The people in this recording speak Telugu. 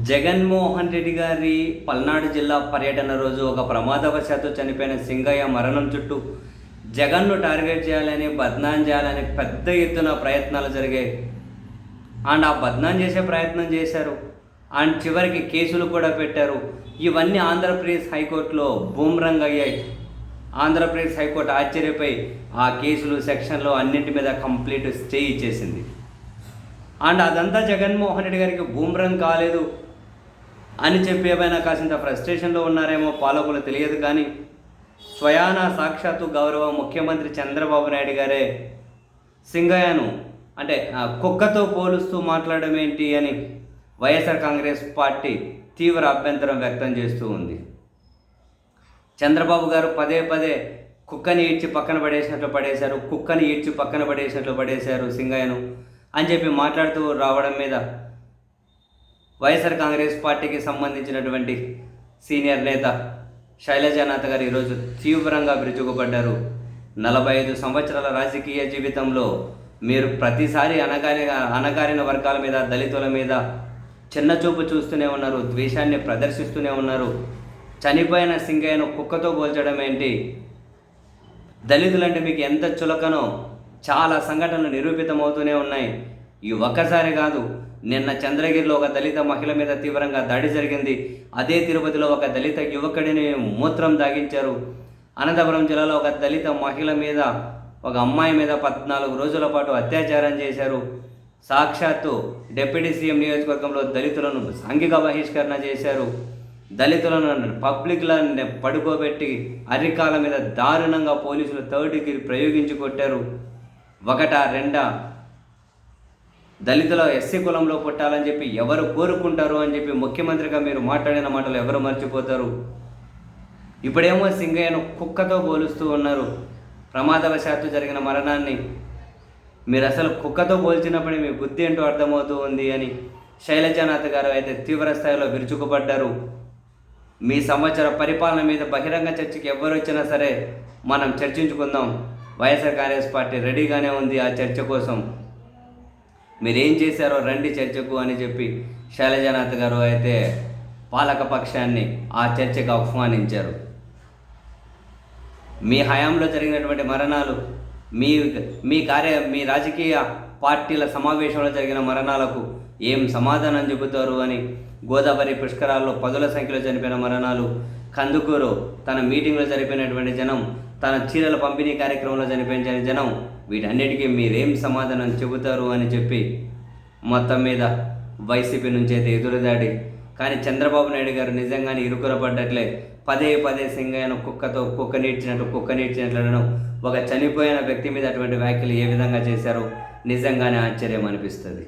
జగన్మోహన్ రెడ్డి గారి పల్నాడు జిల్లా పర్యటన రోజు ఒక ప్రమాదవశాత్తు చనిపోయిన సింగయ్య మరణం చుట్టూ జగన్ను టార్గెట్ చేయాలని బద్నాం చేయాలని పెద్ద ఎత్తున ప్రయత్నాలు జరిగాయి. అండ్ ఆ బద్నాం చేసే ప్రయత్నం చేశారు. అండ్ చివరికి కేసులు కూడా పెట్టారు. ఇవన్నీ ఆంధ్రప్రదేశ్ హైకోర్టులో బూమ్రంగ్ అయ్యాయి. ఆంధ్రప్రదేశ్ హైకోర్టు ఆశ్చర్యపోయి ఆ కేసులు సెక్షన్లు అన్నింటి మీద కంప్లీట్ స్టే ఇచ్చేసింది. అండ్ అదంతా జగన్మోహన్ రెడ్డి గారికి బూమ్రంగ్ కాలేదు అని చెప్పి ఏమైనా కాసింత ఫ్రస్ట్రేషన్లో ఉన్నారేమో పాలకులు తెలియదు. కానీ స్వయాన సాక్షాత్తు గౌరవ ముఖ్యమంత్రి చంద్రబాబు నాయుడు గారే సింగయ్యను అంటే కుక్కతో పోలుస్తూ మాట్లాడడం ఏంటి అని వైఎస్ఆర్ కాంగ్రెస్ పార్టీ తీవ్ర అభ్యంతరం వ్యక్తం చేస్తూ ఉంది. చంద్రబాబు గారు పదే పదే కుక్కని ఈడ్చి పక్కన పడేశారు, కుక్కని ఈడ్చి పక్కన పడేశారు సింగయ్యను అని చెప్పి మాట్లాడుతూ రావడం మీద వైఎస్ఆర్ కాంగ్రెస్ పార్టీకి సంబంధించినటువంటి సీనియర్ నేత శైలజానాథ్ గారు ఈరోజు తీవ్రంగా విరుచుకుపడ్డారు. 45 సంవత్సరాల రాజకీయ జీవితంలో మీరు ప్రతిసారి అణగారిన వర్గాల మీద, దళితుల మీద చిన్నచూపు చూస్తూనే ఉన్నారు, ద్వేషాన్ని ప్రదర్శిస్తూనే ఉన్నారు. చనిపోయిన సింగయ్యను కుక్కతో పోల్చడం ఏంటి? దళితులంటే మీకు ఎంత చులకనో చాలా సంఘటనలు నిరూపితమవుతూనే ఉన్నాయి. ఈ ఒక్కసారి కాదు, నిన్న చంద్రగిరిలో ఒక దళిత మహిళ మీద తీవ్రంగా దాడి జరిగింది. అదే తిరుపతిలో ఒక దళిత యువకుడిని మూత్రం దాగించారు. అనంతపురం జిల్లాలో ఒక దళిత మహిళ మీద, ఒక అమ్మాయి మీద 14 రోజుల పాటు అత్యాచారం చేశారు. సాక్షాత్తు డిప్యూటీ సీఎం నియోజకవర్గంలో దళితులను సాంఘిక బహిష్కరణ చేశారు. దళితులను పబ్లిక్లో పడుకోబెట్టి అరికాల మీద దారుణంగా పోలీసులు థర్డ్ డిగ్రీ ప్రయోగించి కొట్టారు. ఒకటా రెండా? దళితుల ఎస్సీ కులంలో పుట్టాలని చెప్పి ఎవరు కోరుకుంటారు అని చెప్పి ముఖ్యమంత్రిగా మీరు మాట్లాడిన మాటలు ఎవరు మర్చిపోతారు? ఇప్పుడేమో సింగయ్యను కుక్కతో పోలుస్తూ ఉన్నారు. ప్రమాదవశాత్తు జరిగిన మరణాన్ని మీరు అసలు కుక్కతో పోల్చినప్పుడే మీ బుద్ధి ఏంటో అర్థమవుతూ ఉంది అని శైలజానాథ్ గారు అయితే తీవ్ర స్థాయిలో విరుచుకుపడ్డారు. మీ సంవత్సర పరిపాలన మీద బహిరంగ చర్చకి ఎవరు వచ్చినా సరే మనం చర్చించుకుందాం. వైఎస్ఆర్ కాంగ్రెస్ పార్టీ రెడీగానే ఉంది ఆ చర్చ కోసం. మీరేం చేశారో రండి చర్చకు అని చెప్పి శైలజానాథ్ గారు అయితే పాలకపక్షాన్ని ఆ చర్చకు ఆహ్వానించారు. మీ హయాంలో జరిగినటువంటి మరణాలు, మీ రాజకీయ పార్టీల సమావేశంలో జరిగిన మరణాలకు ఏం సమాధానం చెబుతారు అని గోదావరి పుష్కరాల్లో 10ల సంఖ్యలో చనిపోయిన మరణాలు, కందుకూరు తన మీటింగ్లో జరిపినటువంటి జనం, తన చీరల పంపిణీ కార్యక్రమంలో చనిపోయిన జనం, వీటన్నిటికీ మీరేం సమాధానం చెబుతారు అని చెప్పి మొత్తం మీద వైసీపీ నుంచి అయితే ఎదురుదాడి. కానీ చంద్రబాబు నాయుడు గారు నిజంగానే ఇరుకురపడ్డట్లే పదే పదే సింగయ్యను కుక్క నీడ్చినట్లను ఒక చనిపోయిన వ్యక్తి మీద అటువంటి వ్యాఖ్యలు ఏ విధంగా చేశారో నిజంగానే ఆశ్చర్యం అనిపిస్తుంది.